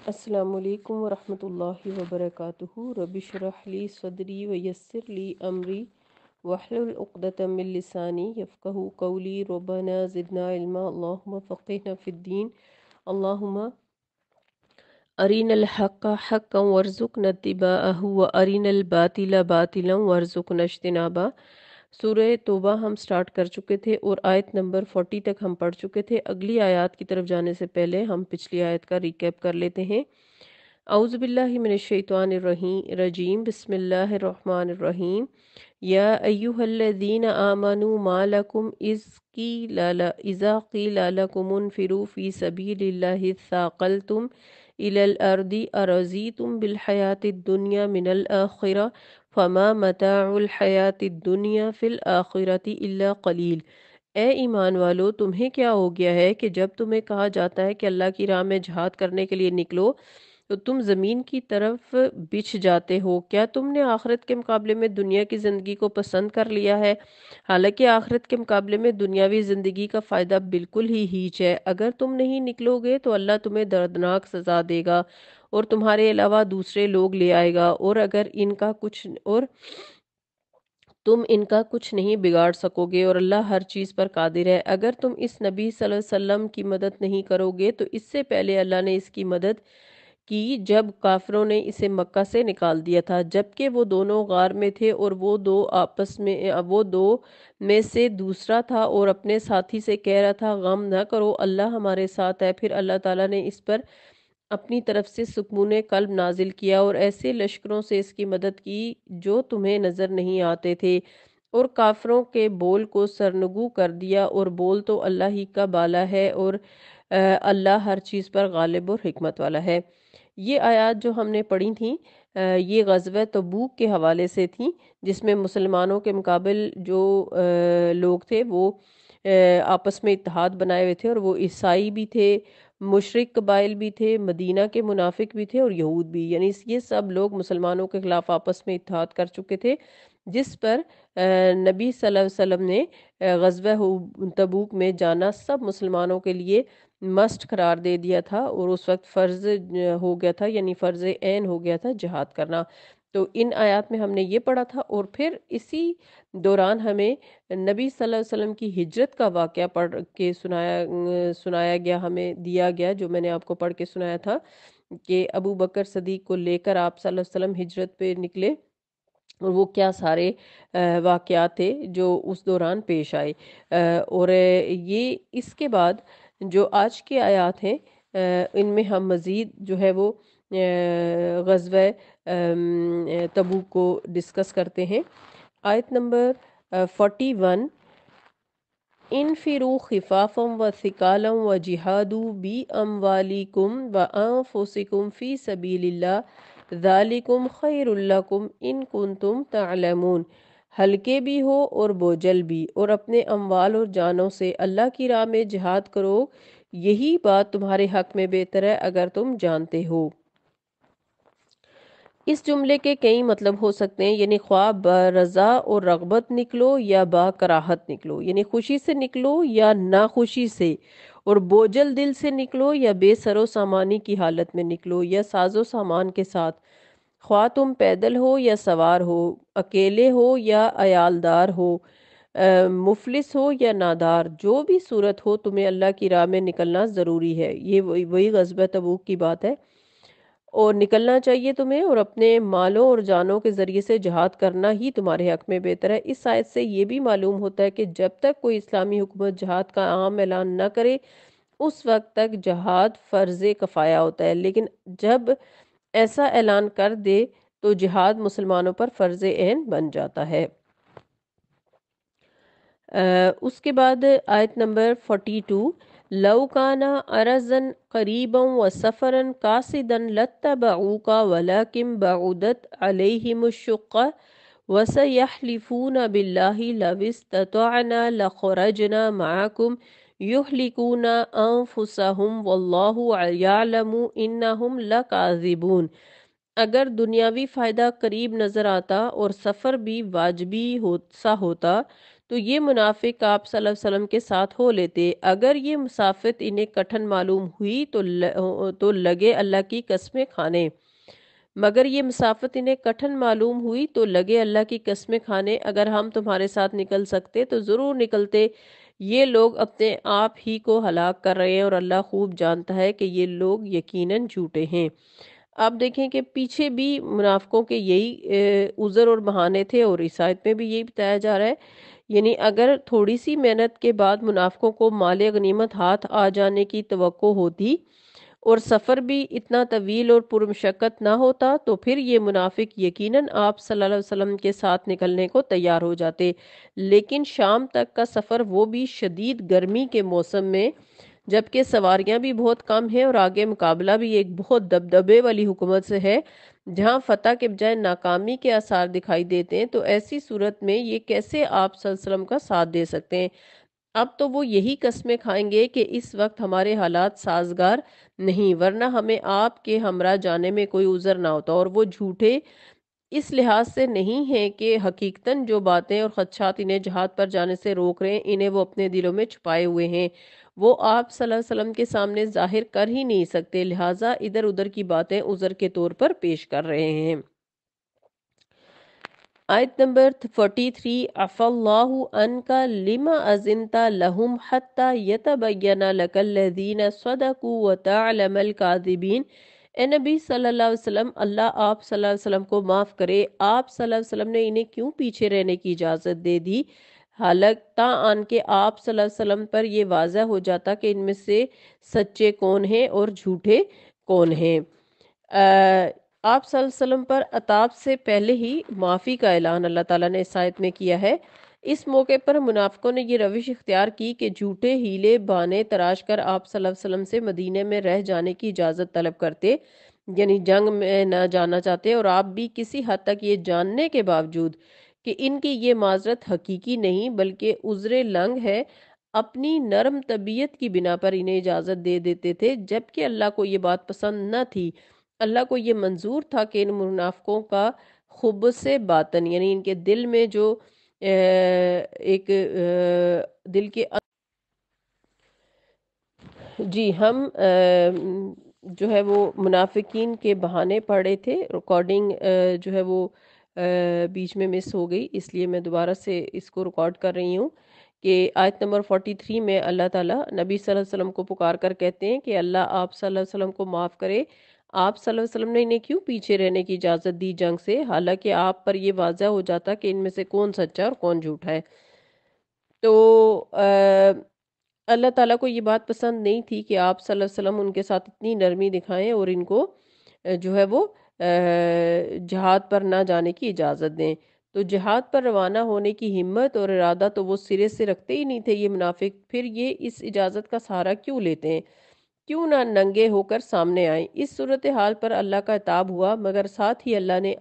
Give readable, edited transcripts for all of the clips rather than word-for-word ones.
السلام علیکم ورحمۃ اللہ وبرکاتہ۔ رب اشرح لی صدری ویسر لی امری واحلل عقدۃ من لسانی یفقہوا قولی۔ ربنا زدنا علما، اللہم فقہنا فی الدین، اللہم ارنا الحق حقا وارزقنا اتباعہ وارنا الباطل باطلا وارزقنا اجتنابہ۔ سورہ توبہ ہم سٹارٹ کر چکے تھے اور آیت نمبر 40 تک ہم پڑھ چکے تھے۔ اگلی آیات کی طرف جانے سے پہلے ہم پچھلی آیت کا ریکیپ کر لیتے ہیں۔ اعوذ باللہ من الشیطان الرجیم، بسم اللہ الرحمن الرحیم۔ یا ایہا الذین آمنوا ما لکم اذا قیل لکم انفروا فی سبیل اللہ اثاقلتم الی الارض ارضیتم بالحیاة الدنیا من الآخرہ فما متاع الحیاة الدنیا فی الآخرۃ الا قلیل۔ اے ایمان والو، تمہیں کیا ہو گیا ہے کہ جب تمہیں کہا جاتا ہے کہ اللہ کی راہ میں جہاد کرنے کے لیے نکلو تو تم زمین کی طرف بچھ جاتے ہو؟ کیا تم نے آخرت کے مقابلے میں دنیا کی زندگی کو پسند کر لیا ہے؟ حالانکہ آخرت کے مقابلے میں دنیاوی زندگی کا فائدہ بالکل ہی ہیچ ہے۔ اگر تم نہیں نکلو گے تو اللہ تمہیں دردناک سزا دے گا اور تمہارے علاوہ دوسرے لوگ لے آئے گا، اور تم ان کا کچھ نہیں بگاڑ سکو گے، اور اللہ ہر چیز پر قادر ہے۔ اگر تم اس نبی صلی اللہ علیہ وسلم کی مدد نہیں کرو گے تو اس سے پہلے اللہ نے اس کی مدد کی جب کافروں نے اسے مکہ سے نکال دیا تھا، جبکہ وہ دونوں غار میں تھے اور وہ دو میں سے دوسرا تھا اور اپنے ساتھی سے کہہ رہا تھا غم نہ کرو، اللہ ہمارے ساتھ ہے۔ پھر اللہ تعالیٰ نے اس پر اپنی طرف سے سکون قلب نازل کیا اور ایسے لشکروں سے اس کی مدد کی جو تمہیں نظر نہیں آتے تھے، اور کافروں کے بول کو سرنگو کر دیا، اور بول تو اللہ ہی کا بالا ہے، اور اللہ ہر چیز پر غالب اور حکمت والا ہے۔ یہ آیات جو ہم نے پڑھی تھیں یہ غزوہ تبوک کے حوالے سے تھیں، جس میں مسلمانوں کے مقابل جو لوگ تھے وہ آپس میں اتحاد بنائے ہوئے تھے، اور وہ عیسائی بھی تھے، مشرک قبائل بھی تھے، مدینہ کے منافق بھی تھے اور یہود بھی، یعنی یہ سب لوگ مسلمانوں کے خلاف آپس میں اتحاد کر چکے تھے، جس پر نبی صلی اللہ علیہ وسلم نے غزوہ تبوک میں جانا سب مسلمانوں کے لیے مسٹ قرار دے دیا تھا، اور اس وقت فرض ہو گیا تھا، یعنی فرض عین ہو گیا تھا جہاد کرنا۔ تو ان آیات میں ہم نے یہ پڑھا تھا، اور پھر اسی دوران ہمیں نبی صلی اللہ علیہ وسلم کی ہجرت کا واقعہ پڑھ کے سنایا گیا، ہمیں دیا گیا، جو میں نے آپ کو پڑھ کے سنایا تھا کہ ابو بکر صدیق کو لے کر آپ صلی اللہ علیہ وسلم ہجرت پہ نکلے، اور وہ کیا سارے واقعات تھے جو اس دوران پیش آئے۔ اور یہ اس کے بعد جو آج کے آیات ہیں ان میں ہم مزید جو ہے وہ غزوہ تبوک کو ڈسکس کرتے ہیں۔ آیت نمبر 41، انفروا خفافا وثقالا وجاہدوا باموالکم وانفسکم فی سبیل اللہ ذالکم خیر لکم ان کنتم تعلمون۔ ہلکے بھی ہو اور بوجھل بھی، اور اپنے اموال اور جانوں سے اللہ کی راہ میں جہاد کرو، یہی بات تمہارے حق میں بہتر ہے اگر تم جانتے ہو۔ اس جملے کے کئی مطلب ہو سکتے ہیں، یعنی خواہ برضا اور رغبت نکلو یا با کراہت نکلو، یعنی خوشی سے نکلو یا ناخوشی سے، اور بوجھل دل سے نکلو یا بے سر و سامانی کی حالت میں نکلو یا ساز و سامان کے ساتھ، خواہ تم پیدل ہو یا سوار ہو، اکیلے ہو یا عیالدار ہو، مفلس ہو یا نادار، جو بھی صورت ہو تمہیں اللہ کی راہ میں نکلنا ضروری ہے۔ یہ وہی غزوہ تبوک کی بات ہے، اور نکلنا چاہیے تمہیں، اور اپنے مالوں اور جانوں کے ذریعے سے جہاد کرنا ہی تمہارے حق میں بہتر ہے۔ اس آیت سے یہ بھی معلوم ہوتا ہے کہ جب تک کوئی اسلامی حکومت جہاد کا عام اعلان نہ کرے اس وقت تک جہاد فرض کفایہ ہوتا ہے، لیکن جب ایسا اعلان کر دے تو جہاد مسلمانوں پر فرض عین بن جاتا ہے۔ اس کے بعد آیت نمبر 42، لو کانا ارضا قریبا وسفرا قاصدا لاتبعوک ولکن بعدت علیہم الشقہ وسیحلفون باللہ لو استطعنا لخرجنا معکم یہلکون انفسہم واللہ یعلم انہم لکاذبون۔ اگر دنیاوی فائدہ قریب نظر آتا اور سفر بھی واجبی سا ہوتا تو یہ منافق آپ صلی اللہ علیہ وسلم کے ساتھ ہو لیتے۔ اگر یہ مسافت انہیں کٹھن معلوم ہوئی تو لگے اللہ کی قسمیں کھانے، مگر یہ مسافت انہیں کٹھن معلوم ہوئی تو لگے اللہ کی قسمیں کھانے، اگر ہم تمہارے ساتھ نکل سکتے تو ضرور نکلتے، یہ لوگ اپنے آپ ہی کو ہلاک کر رہے ہیں اور اللہ خوب جانتا ہے کہ یہ لوگ یقیناً جھوٹے ہیں۔ آپ دیکھیں کہ پیچھے بھی منافقوں کے یہی عذر اور بہانے تھے، اور اس آیت میں بھی یہی بتایا جا رہا ہے، یعنی اگر تھوڑی سی محنت کے بعد منافقوں کو مال غنیمت ہاتھ آ جانے کی توقع ہوتی اور سفر بھی اتنا طویل اور پرمشقت نہ ہوتا تو پھر یہ منافق یقیناً آپ صلی اللہ علیہ وسلم کے ساتھ نکلنے کو تیار ہو جاتے، لیکن شام تک کا سفر، وہ بھی شدید گرمی کے موسم میں، جبکہ سواریاں بھی بہت کم ہیں اور آگے مقابلہ بھی ایک بہت دبدبے والی حکومت سے ہے جہاں فتح کے بجائے ناکامی کے آثار دکھائی دیتے ہیں، تو ایسی صورت میں یہ کیسے آپ صلی اللہ علیہ وسلم کا ساتھ دے سکتے ہیں؟ اب تو وہ یہی قسمیں کھائیں گے کہ اس وقت ہمارے حالات سازگار نہیں، ورنہ ہمیں آپ کے ہمراہ جانے میں کوئی عذر نہ ہوتا، اور وہ جھوٹے اس لحاظ سے نہیں ہیں کہ حقیقتاً جو باتیں اور خدشات انہیں جہاد پر جانے سے روک رہے ہیں انہیں وہ اپنے دلوں میں چھپائے ہوئے ہیں، وہ آپ صلی اللہ علیہ وسلم کے سامنے ظاہر کر ہی نہیں سکتے، لہٰذا ادھر ادھر کی باتیں عذر کے طور پر پیش کر رہے ہیں۔ آیت نمبر 43، عفا اللہ عنک لما اذنت لہم حتی یتبین لک الذین صدقوا وتعلم الکاذبین۔ اے نبی صلی اللہ علیہ وسلم، اللہ آپ صلی اللہ علیہ وسلم کو معاف کرے، آپ صلی اللہ علیہ وسلم نے انہیں کیوں پیچھے رہنے کی اجازت دے دی، حالانکہ آن کے آپ صلی اللہ علیہ وسلم پر یہ واضح ہو جاتا کہ ان میں سے سچے کون ہیں اور جھوٹے کون ہیں۔ آپ صلی اللہ علیہ وسلم پر عتاب سے پہلے ہی معافی کا اعلان اللہ تعالیٰ نے اس آیت میں کیا ہے۔ اس موقع پر منافقوں نے یہ روش اختیار کی کہ جھوٹے ہیلے بہانے تراش کر آپ صلی اللہ علیہ وسلم سے مدینے میں رہ جانے کی اجازت طلب کرتے، یعنی جنگ میں نہ جانا چاہتے، اور آپ بھی کسی حد تک یہ جاننے کے باوجود کہ ان کی یہ معذرت حقیقی نہیں بلکہ عذر لنگ ہے، اپنی نرم طبیعت کی بنا پر انہیں اجازت دے دیتے تھے، جبکہ اللہ کو یہ بات پسند نہ تھی۔ اللہ کو یہ منظور تھا کہ ان منافقوں کا خبث باطن، یعنی ان کے دل میں جو ایک دل کے جی ہم جو ہے وہ منافقین کے بہانے پڑھے تھے، ریکارڈنگ جو ہے وہ بیچ میں مس ہو گئی، اس لیے میں دوبارہ سے اس کو ریکارڈ کر رہی ہوں کہ آیت نمبر 43 میں اللہ تعالیٰ نبی صلی اللہ علیہ وسلم کو پکار کر کہتے ہیں کہ اللہ آپ صلی اللہ علیہ وسلم کو معاف کرے، آپ صلی اللہ علیہ وسلم نے انہیں کیوں پیچھے رہنے کی اجازت دی جنگ سے، حالانکہ آپ پر یہ واضح ہو جاتا کہ ان میں سے کون سچا اور کون جھوٹا ہے۔ تو اللہ تعالیٰ کو یہ بات پسند نہیں تھی کہ آپ صلی اللہ علیہ وسلم ان کے ساتھ اتنی نرمی دکھائیں اور ان کو جو ہے وہ جہاد پر نہ جانے کی اجازت دیں۔ تو جہاد پر روانہ ہونے کی ہمت اور ارادہ تو وہ سرے سے رکھتے ہی نہیں تھے یہ منافق، پھر یہ اس اجازت کا سہارا کیوں لیتے ہیں؟ کیوں نہ ننگے ہو کر سامنے آئیں؟ اس صورتحال پر اللہ کا عتاب ہوا، مگر ساتھ ہی اللہ نے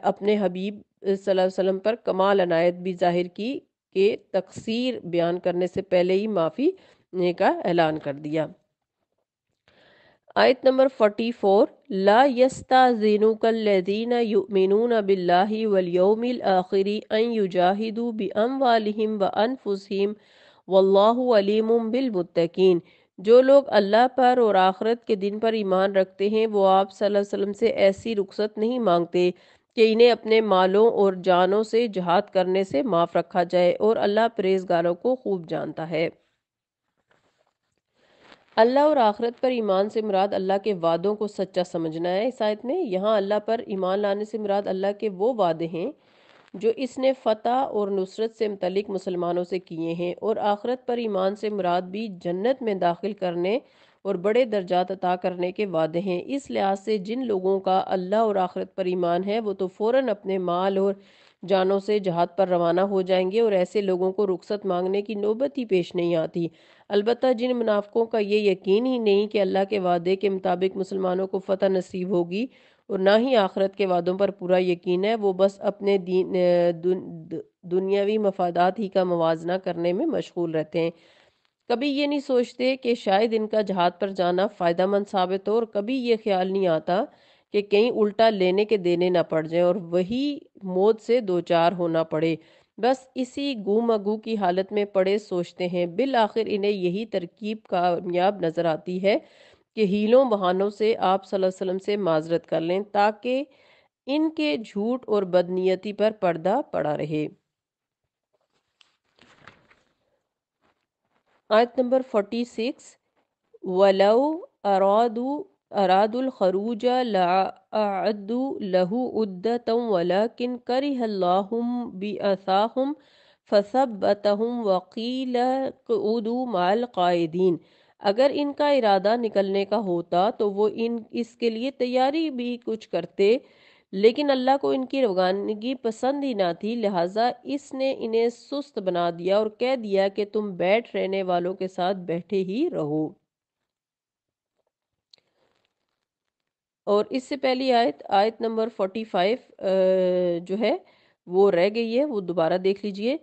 اپنے حبیب صلی اللہ علیہ وسلم پر کمال عنایت بھی ظاہر کی کہ تقصیر بیان کرنے سے پہلے ہی معافی کا اعلان کر دیا۔ آیت نمبر 44، لا یستاذنک الذین یؤمنون باللہ والیوم الآخر ان یجاہدوا باموالہم وانفسہم واللہ علیم بالمتقین۔ جو لوگ اللہ پر اور آخرت کے دن پر ایمان رکھتے ہیں وہ آپ صلی اللہ علیہ وسلم سے ایسی رخصت نہیں مانگتے کہ انہیں اپنے مالوں اور جانوں سے جہاد کرنے سے معاف رکھا جائے، اور اللہ پرہیزگاروں کو خوب جانتا ہے۔ اللہ اور آخرت پر ایمان سے مراد اللہ کے وعدوں کو سچا سمجھنا ہے۔ اس آیت میں یہاں اللہ پر ایمان لانے سے مراد اللہ کے وہ وعدے ہیں جو اس نے فتح اور نصرت سے متعلق مسلمانوں سے کیے ہیں، اور آخرت پر ایمان سے مراد بھی جنت میں داخل کرنے اور بڑے درجات عطا کرنے کے وعدے ہیں۔ اس لحاظ سے جن لوگوں کا اللہ اور آخرت پر ایمان ہے وہ تو فوراً اپنے مال اور جانوں سے جہاد پر روانہ ہو جائیں گے، اور ایسے لوگوں کو رخصت مانگنے کی نوبت ہی پیش نہیں آتی۔ البتہ جن منافقوں کا یہ یقین ہی نہیں کہ اللہ کے وعدے کے مطابق مسلمانوں کو فتح نصیب ہوگی اور نہ ہی آخرت کے وعدوں پر پورا یقین ہے، وہ بس اپنے دنیاوی مفادات ہی کا موازنہ کرنے میں مشغول رہتے ہیں۔ کبھی یہ نہیں سوچتے کہ شاید ان کا جہاد پر جانا فائدہ مند ثابت ہو، اور کبھی یہ خیال نہیں آتا کہ کہیں الٹا لینے کے دینے نہ پڑ جائیں اور وہی موت سے دوچار ہونا پڑے۔ بس اسی گو مگو کی حالت میں پڑے سوچتے ہیں، بالآخر انہیں یہی ترکیب کامیاب نظر آتی ہے کہ ہیلوں بہانوں سے آپ صلی اللہ علیہ وسلم سے معذرت کر لیں تاکہ ان کے جھوٹ اور بدنیتی پر پردہ پڑا رہے۔ آیت نمبر 46، وَلَوْ أَرَادُوا الْخُرُوجَ لَأَعَدُّوا لَهُ عُدَّةً وَلَكِنْ كَرِهَ اللَّهُ بِعَثَاهُمْ فَثَبَّتَهُمْ وَقِيلَ اقْعُدُوا مَعَ الْقَاعِدِينَ۔ اگر ان کا ارادہ نکلنے کا ہوتا تو وہ اس کے لیے تیاری بھی کچھ کرتے، لیکن اللہ کو ان کی روگانگی پسند ہی نہ تھی، لہٰذا اس نے انہیں سست بنا دیا اور کہہ دیا کہ تم بیٹھ رہنے والوں کے ساتھ بیٹھے ہی رہو۔ اور اس سے پہلی آیت نمبر 45 جو ہے وہ رہ گئی ہے، وہ دوبارہ دیکھ لیجئے۔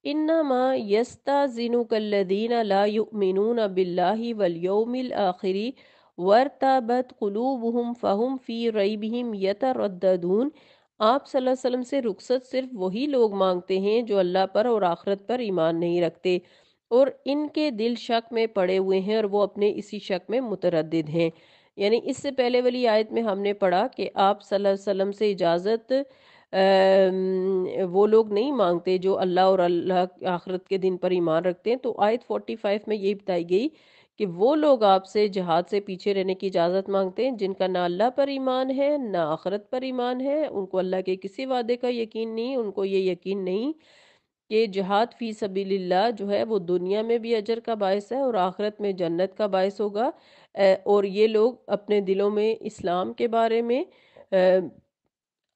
انما یستاذنک الذین لا یؤمنون باللہ والیوم الآخر وارتابت قلوبہم فہم فی ریبہم یترددون۔ آپ صلی اللہ علیہ وسلم سے رخصت صرف وہی لوگ مانگتے ہیں جو اللہ پر اور آخرت پر ایمان نہیں رکھتے، اور ان کے دل شک میں پڑے ہوئے ہیں اور وہ اپنے اسی شک میں متردد ہیں۔ یعنی اس سے پہلے والی آیت میں ہم نے پڑھا کہ آپ صلی اللہ علیہ وسلم سے اجازت وہ لوگ نہیں مانگتے جو اللہ اور اللہ آخرت کے دن پر ایمان رکھتے ہیں، تو آیت 45 میں یہی بتائی گئی کہ وہ لوگ آپ سے جہاد سے پیچھے رہنے کی اجازت مانگتے ہیں جن کا نہ اللہ پر ایمان ہے نہ آخرت پر ایمان ہے، ان کو اللہ کے کسی وعدے کا یقین نہیں، ان کو یہ یقین نہیں کہ جہاد فی سبیل اللہ جو ہے وہ دنیا میں بھی اجر کا باعث ہے اور آخرت میں جنت کا باعث ہوگا۔ اور یہ لوگ اپنے دلوں میں اسلام کے بارے میں،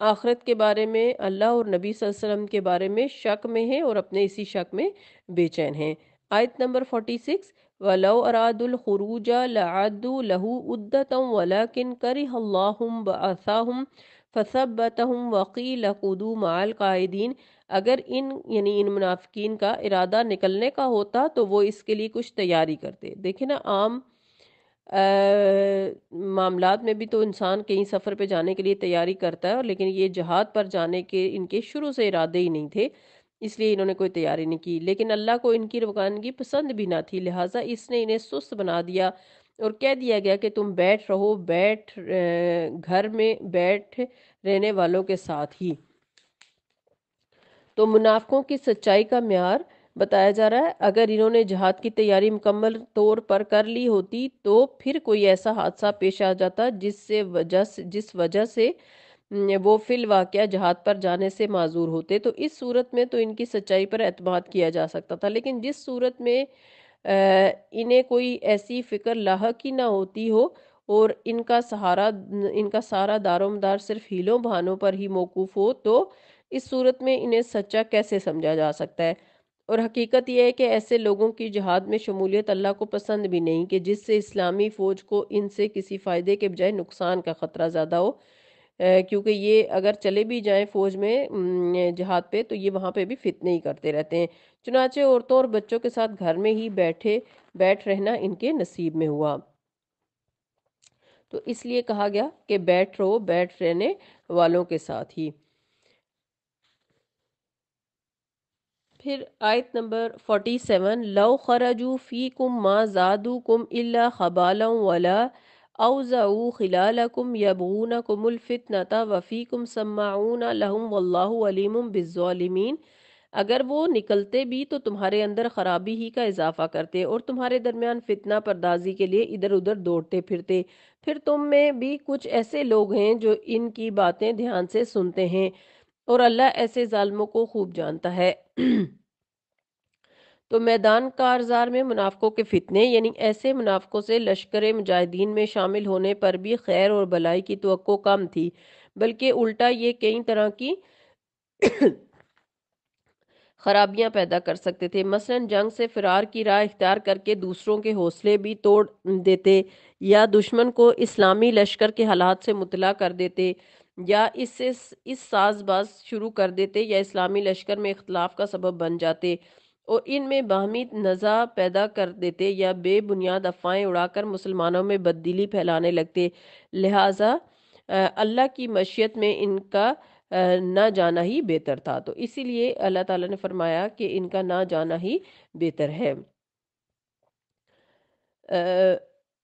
آخرت کے بارے میں، اللہ اور نبی صلی اللہ علیہ وسلم کے بارے میں شک میں ہیں اور اپنے اسی شک میں بے چین ہیں۔ آیت نمبر 46، وَلَوْ أَرَادُوا الْخُرُوجَ لَأَعَدُّوا لَهُ عُدَّةً وَلَكِنْ كَرِهَ اللَّهُ بَعَثَاهُمْ فَثَبَّتَهُمْ وَقِيلَ اقْعُدُوا مَعَ الْقَاعِدِينَ۔ اگر ان منافقین کا ارادہ نکلنے کا ہوتا تو وہ اس کے لیے کچھ تیاری کرتے۔ دیکھیں نا، عام معاملات میں بھی تو انسان کہیں سفر پہ جانے کے لیے تیاری کرتا ہے، اور لیکن یہ جہاد پر جانے کے ان کے شروع سے ارادے ہی نہیں تھے، اس لیے انہوں نے کوئی تیاری نہیں کی، لیکن اللہ کو ان کی روگانگی پسند بھی نہ تھی، لہٰذا اس نے انہیں سست بنا دیا اور کہہ دیا گیا کہ تم بیٹھ رہو، گھر میں بیٹھ رہنے والوں کے ساتھ ہی۔ تو منافقوں کی سچائی کا معیار بتایا جا رہا ہے، اگر انہوں نے جہاد کی تیاری مکمل طور پر کر لی ہوتی تو پھر کوئی ایسا حادثہ پیش آ جاتا جس وجہ سے وہ فی الواقعہ جہاد پر جانے سے معذور ہوتے، تو اس صورت میں تو ان کی سچائی پر اعتماد کیا جا سکتا تھا، لیکن جس صورت میں انہیں کوئی ایسی فکر لاحق ہی نہ ہوتی ہو اور ان کا سارا دار و مدار صرف ہیلوں بہانوں پر ہی موقوف ہو، تو اس صورت میں انہیں سچا کیسے سمجھا جا سکتا ہے؟ اور حقیقت یہ ہے کہ ایسے لوگوں کی جہاد میں شمولیت اللہ کو پسند بھی نہیں کہ جس سے اسلامی فوج کو ان سے کسی فائدے کے بجائے نقصان کا خطرہ زیادہ ہو، کیونکہ یہ اگر چلے بھی جائیں فوج میں جہاد پہ تو یہ وہاں پہ بھی فتنے ہی کرتے رہتے ہیں، چنانچہ عورتوں اور بچوں کے ساتھ گھر میں ہی بیٹھ رہنا ان کے نصیب میں ہوا، تو اس لیے کہا گیا کہ بیٹھ رہنے والوں کے ساتھ ہی۔ پھر آیت نمبر 47، لو خرجوا فیکم ما زادوکم الا خبالا ولا اوزعوا خلالکم یبغونکم الفتنۃ وفیکم سماعون لہم واللہ علیم بالظالمین۔ اگر وہ نکلتے بھی تو تمہارے اندر خرابی ہی کا اضافہ کرتے اور تمہارے درمیان فتنہ پردازی کے لیے ادھر ادھر دوڑتے پھرتے، پھر تم میں بھی کچھ ایسے لوگ ہیں جو ان کی باتیں دھیان سے سنتے ہیں، اور اللہ ایسے ظالموں کو خوب جانتا ہے۔ تو میدان کارزار میں منافقوں کے فتنے، یعنی ایسے منافقوں سے لشکر مجاہدین میں شامل ہونے پر بھی خیر اور بھلائی کی توقع کم تھی، بلکہ الٹا یہ کئی طرح کی خرابیاں پیدا کر سکتے تھے، مثلا جنگ سے فرار کی راہ اختیار کر کے دوسروں کے حوصلے بھی توڑ دیتے، یا دشمن کو اسلامی لشکر کے حالات سے مطلع کر دیتے، یا اس ساز باز شروع کر دیتے، یا اسلامی لشکر میں اختلاف کا سبب بن جاتے اور ان میں باہمی نزاع پیدا کر دیتے، یا بے بنیاد افواہیں اڑا کر مسلمانوں میں بددلی پھیلانے لگتے، لہٰذا اللہ کی مشیت میں ان کا نہ جانا ہی بہتر تھا۔ تو اسی لیے اللہ تعالیٰ نے فرمایا کہ ان کا نہ جانا ہی بہتر ہے۔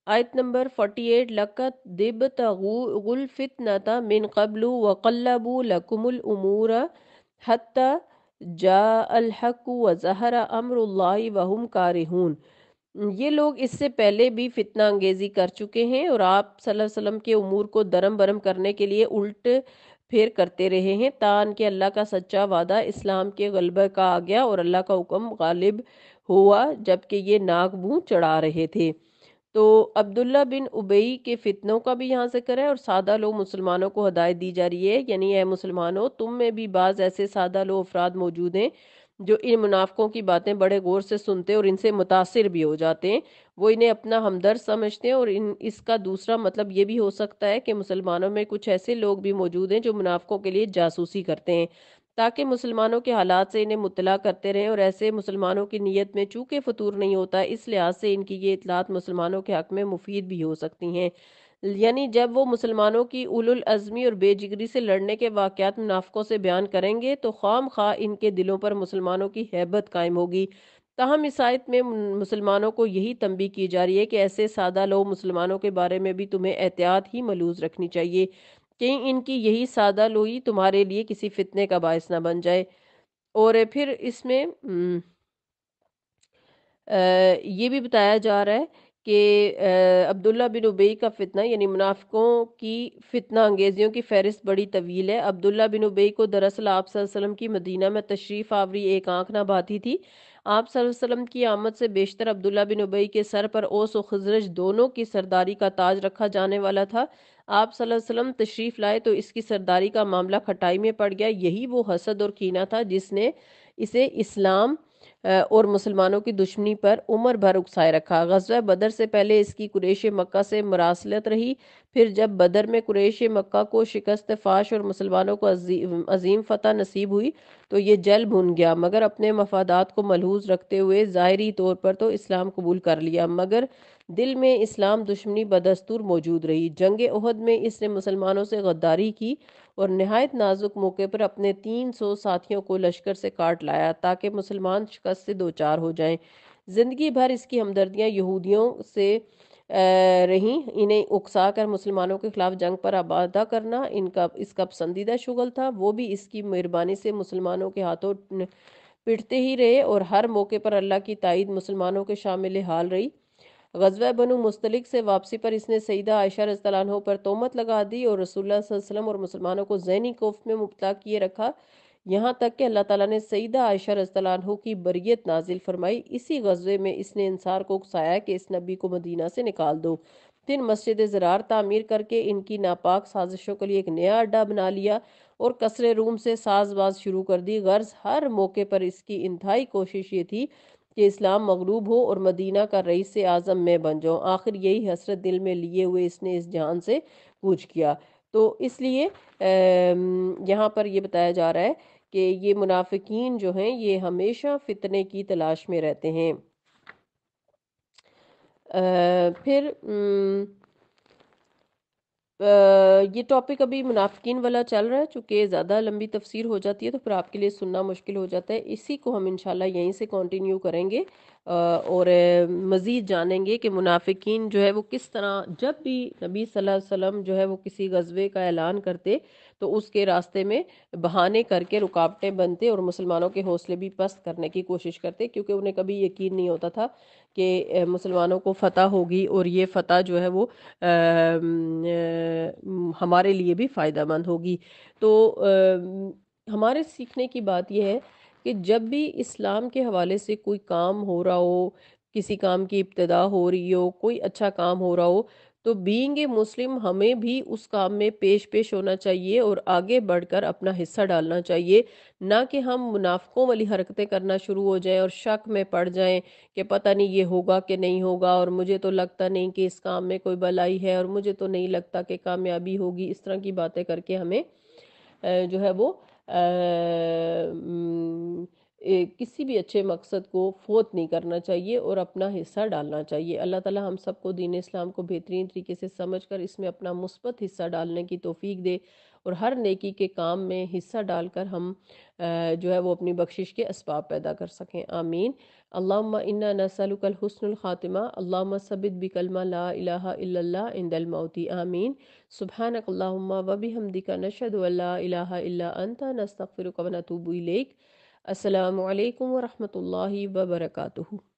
آیت نمبر 48، لَقَدْ ابْتَغُوا الْفِتْنَةَ مِنْ قَبْلُ وَقَلَّبُوا لَكُمُ الْأُمُورَ حَتَّى جَاءَ الْحَقُّ وَظَهَرَ أَمْرُ اللَّهِ وَهُمْ كَارِهُونَ۔ یہ لوگ اس سے پہلے بھی فتنہ انگیزی کر چکے ہیں اور آپ صلی اللہ علیہ وسلم کے امور کو درم برم کرنے کے لیے الٹ پھیر کرتے رہے ہیں، تاں کہ اللہ کا سچا وعدہ اسلام کے غلبہ کا آ گیا اور اللہ کا حکم غالب ہوا جبکہ یہ ناک منہ چڑھا رہے تھے۔ تو عبداللہ بن ابئی کے فتنوں کا بھی یہاں ذکر ہے اور سادہ لوگ مسلمانوں کو ہدایت دی جا رہی ہے، یعنی اے مسلمانوں، تم میں بھی بعض ایسے سادہ لوگ افراد موجود ہیں جو ان منافقوں کی باتیں بڑے غور سے سنتے اور ان سے متاثر بھی ہو جاتے ہیں۔ وہ انہیں اپنا ہمدرد سمجھتے ہیں اور اس کا دوسرا مطلب یہ بھی ہو سکتا ہے کہ مسلمانوں میں کچھ ایسے لوگ بھی موجود ہیں جو منافقوں کے لیے جاسوسی کرتے ہیں تاکہ مسلمانوں کے حالات سے انہیں مطلع کرتے رہیں، اور ایسے مسلمانوں کی نیت میں چونکہ فطور نہیں ہوتا، اس لحاظ سے ان کی یہ اطلاعات مسلمانوں کے حق میں مفید بھی ہو سکتی ہیں۔ یعنی جب وہ مسلمانوں کی اولو العزمی اور بے جگری سے لڑنے کے واقعات منافقوں سے بیان کریں گے تو خام خواہ ان کے دلوں پر مسلمانوں کی ہیبت قائم ہوگی۔ تاہم اس آیت میں مسلمانوں کو یہی تنبیہ کی جا رہی ہے کہ ایسے سادہ لوگ مسلمانوں کے بارے میں بھی تمہیں احتیاط ہی ملحوظ رکھنی چاہیے، کہیں ان کی یہی سادہ لوئی تمہارے لیے کسی فتنے کا باعث نہ بن جائے۔ اور پھر اس میں یہ بھی بتایا جا رہا ہے کہ عبداللہ بن ابئی کا فتنہ، یعنی منافقوں کی فتنہ انگیزیوں کی فہرست بڑی طویل ہے۔ عبداللہ بن ابئی کو دراصل آپ صلی اللہ علیہ وسلم کی مدینہ میں تشریف آوری ایک آنکھ نہ بھاتی تھی۔ آپ صلی اللہ علیہ وسلم کی آمد سے بیشتر عبداللہ بن ابئی کے سر پر اوس و خزرج دونوں کی سرداری کا تاج رکھا جانے والا تھا۔ آپ صلی اللہ علیہ وسلم تشریف لائے تو اس کی سرداری کا معاملہ کھٹائی میں پڑ گیا۔ یہی وہ حسد اور کینہ تھا جس نے اسے اسلام اور مسلمانوں کی دشمنی پر عمر بھر اکسائے رکھا۔ غزوہ بدر سے پہلے اس کی قریش مکہ سے مراسلت رہی، پھر جب بدر میں قریش مکہ کو شکست فاش اور مسلمانوں کو عظیم فتح نصیب ہوئی تو یہ جل بھن گیا، مگر اپنے مفادات کو ملحوظ رکھتے ہوئے ظاہری طور پر تو اسلام قبول کر لیا، مگر دل میں اسلام دشمنی بدستور موجود رہی۔ جنگ احد میں اس نے مسلمانوں سے غداری کی اور نہایت نازک موقع پر اپنے 300 ساتھیوں کو لشکر سے کاٹ لایا تاکہ مسلمان شکست سے دوچار ہو جائیں۔ زندگی بھر اس کی ہمدردیاں یہودیوں سے رہیں، انہیں اکسا کر مسلمانوں کے خلاف جنگ پر آمادہ کرنا اس کا پسندیدہ شغل تھا۔ وہ بھی اس کی مہربانی سے مسلمانوں کے ہاتھوں پٹتے ہی رہے اور ہر موقع پر اللہ کی تائید مسلمانوں کے شامل حال رہی۔ غزوہ بنو مستلق سے واپسی پر اس نے سیدہ عائشہ رضی اللہ عنہ پر تہمت لگا دی اور رسول اللہ صلی اللہ علیہ وسلم اور مسلمانوں کو ذہنی خوف میں مبتلا کیے رکھا، یہاں تک کہ اللہ تعالیٰ نے سیدہ عائشہ رضی اللہ عنہ کی بریت نازل فرمائی۔ اسی غزوے میں اس نے انصار کو اکسایا کہ اس نبی کو مدینہ سے نکال دو، پھر مسجد زرار تعمیر کر کے ان کی ناپاک سازشوں کے لیے ایک نیا اڈا بنا لیا اور قصر روم سے ساز باز شروع کر دی۔ غرض ہر موقع پر اس کی انتہائی کوشش یہ تھی کہ اسلام مغلوب ہو اور مدینہ کا رئیس اعظم میں بن جاؤں۔ آخر یہی حسرت دل میں لیے ہوئے اس نے اس جہان سے کوچ کیا۔ تو اس لیے یہاں پر یہ بتایا جا رہا ہے کہ یہ منافقین جو ہیں یہ ہمیشہ فتنے کی تلاش میں رہتے ہیں۔ پھر یہ ٹاپک ابھی منافقین والا چل رہا ہے، چونکہ زیادہ لمبی تفسیر ہو جاتی ہے تو پھر آپ کے لیے سننا مشکل ہو جاتا ہے۔ اسی کو ہم انشاءاللہ یہیں سے کنٹینیو کریں گے اور مزید جانیں گے کہ منافقین جو ہے وہ کس طرح، جب بھی نبی صلی اللہ علیہ وسلم جو ہے وہ کسی غزوے کا اعلان کرتے تو اس کے راستے میں بہانے کر کے رکاوٹیں بنتے اور مسلمانوں کے حوصلے بھی پست کرنے کی کوشش کرتے، کیونکہ انہیں کبھی یقین نہیں ہوتا تھا کہ مسلمانوں کو فتح ہوگی اور یہ فتح جو ہے وہ ہمارے لیے بھی فائدہ مند ہوگی۔ تو ہمارے سیکھنے کی بات یہ ہے کہ جب بھی اسلام کے حوالے سے کوئی کام ہو رہا ہو، کسی کام کی ابتدا ہو رہی ہو، کوئی اچھا کام ہو رہا ہو، تو بینگ اے مسلم ہمیں بھی اس کام میں پیش ہونا چاہیے اور آگے بڑھ کر اپنا حصہ ڈالنا چاہیے، نہ کہ ہم منافقوں والی حرکتیں کرنا شروع ہو جائیں اور شک میں پڑ جائیں کہ پتہ نہیں یہ ہوگا کہ نہیں ہوگا، اور مجھے تو لگتا نہیں کہ اس کام میں کوئی بھلائی ہے، اور مجھے تو نہیں لگتا کہ کامیابی ہوگی۔ اس طرح کی باتیں کر کے ہمیں جو ہے وہ کسی بھی اچھے مقصد کو فوت نہیں کرنا چاہیے اور اپنا حصہ ڈالنا چاہیے۔ اللہ تعالی ہم سب کو دین اسلام کو بہترین طریقے سے سمجھ کر اس میں اپنا مثبت حصہ ڈالنے کی توفیق دے، اور ہر نیکی کے کام میں حصہ ڈال کر ہم جو ہے وہ اپنی بخشش کے اسباب پیدا کر سکیں، آمین۔ اللہم انا نسألک الحسن الخاتمہ، اللہم ثبت بکلمہ لا الہ الا اللہ عند الموت، آمین۔ سبحانک اللہم و بحمدک نشہد ان لا الہ الا انت نستغفرک و نتوب الیک۔ السلام علیکم ورحمۃ اللہ وبرکاتہ۔